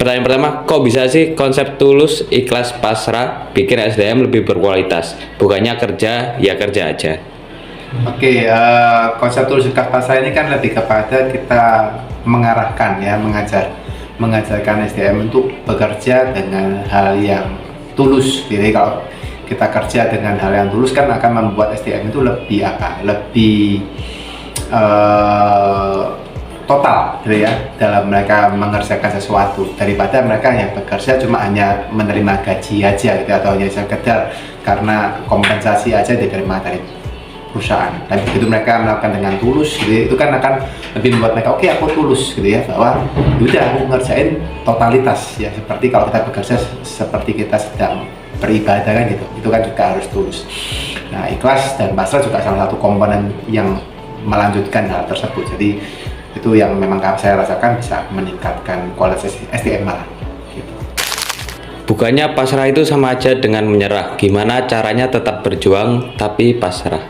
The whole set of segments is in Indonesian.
Pertanyaan pertama, kok bisa sih konsep tulus, ikhlas, pasrah bikin SDM lebih berkualitas? Bukannya kerja, ya kerja aja. Oke, konsep tulus ikhlas pasrah ini kan lebih kepada kita mengarahkan ya, mengajarkan SDM untuk bekerja dengan hal yang tulus. Jadi kalau kita kerja dengan hal yang tulus kan akan membuat SDM itu lebih lebih total gitu ya dalam mereka mengerjakan sesuatu, daripada mereka yang bekerja cuma hanya menerima gaji aja gitu, atau hanya sekedar karena kompensasi aja diterima dari perusahaan. Dan begitu mereka melakukan dengan tulus gitu, itu kan akan lebih membuat mereka oke, aku tulus gitu ya, bahwa udah aku ngerjain totalitas ya, seperti kalau kita bekerja seperti kita sedang beribadah kan gitu, itu kan juga harus tulus. Nah, ikhlas dan pasrah juga salah satu komponen yang melanjutkan hal tersebut. Jadi itu yang memang saya rasakan bisa meningkatkan kualitas SDM malah gitu. Bukannya pasrah itu sama aja dengan menyerah. Gimana caranya tetap berjuang tapi pasrah?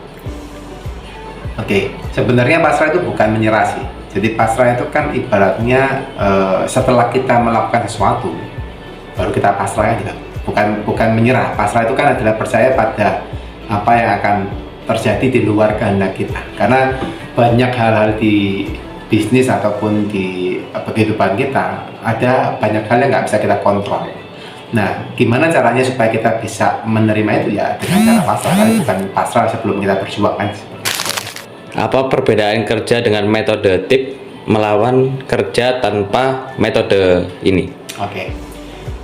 Oke, sebenarnya pasrah itu bukan menyerah sih. Jadi pasrah itu kan ibaratnya setelah kita melakukan sesuatu baru kita pasrah gitu. Bukan menyerah. Pasrah itu kan adalah percaya pada apa yang akan terjadi di luar kehendak kita. Karena banyak hal-hal di bisnis ataupun di kehidupan kita, ada banyak hal yang nggak bisa kita kontrol. Nah, gimana caranya supaya kita bisa menerima itu ya dengan cara pasrah. Tapi bukan pasrah sebelum kita berjuang kan. Apa perbedaan kerja dengan metode tip melawan kerja tanpa metode ini? Oke.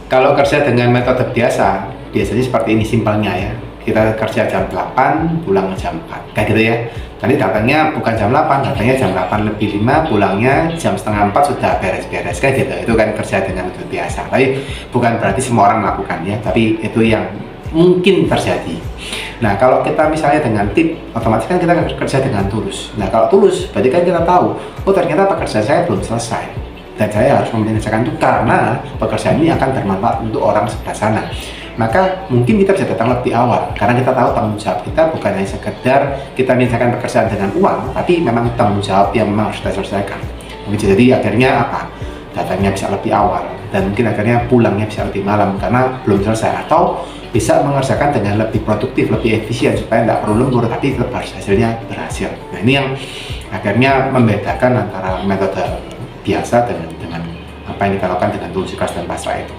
Kalau kerja dengan metode biasanya seperti ini simpelnya ya. Kita kerja jam 8, pulang jam 4. Kayak gitu ya. Nanti datangnya bukan jam 8, datangnya jam 8 lebih 5, pulangnya jam setengah 4 sudah beres-beres. Kayak gitu. Itu kan kerja dengan metode biasa. Tapi bukan berarti semua orang melakukannya, tapi itu yang mungkin terjadi. Nah, kalau kita misalnya dengan tip, otomatis kan kita kerja dengan tulus. Nah, kalau tulus, berarti kan kita tahu, oh ternyata pekerjaan saya belum selesai. Dan saya harus menyelesaikan itu karena pekerjaan ini akan bermanfaat untuk orang sebelah sana. Maka mungkin kita bisa datang lebih awal, karena kita tahu tanggung jawab kita bukan hanya sekedar kita menyelesaikan pekerjaan dengan uang, tapi memang tanggung jawab yang memang harus kita selesaikan. Jadi akhirnya apa? Datangnya bisa lebih awal, dan mungkin akhirnya pulangnya bisa lebih malam karena belum selesai, atau bisa mengerjakan dengan lebih produktif, lebih efisien supaya tidak perlu lembur tapi tetap hasilnya berhasil. Nah, ini yang akhirnya membedakan antara metode biasa dengan apa yang kita lakukan dengan tulus, ikhlas, dan pasrah itu.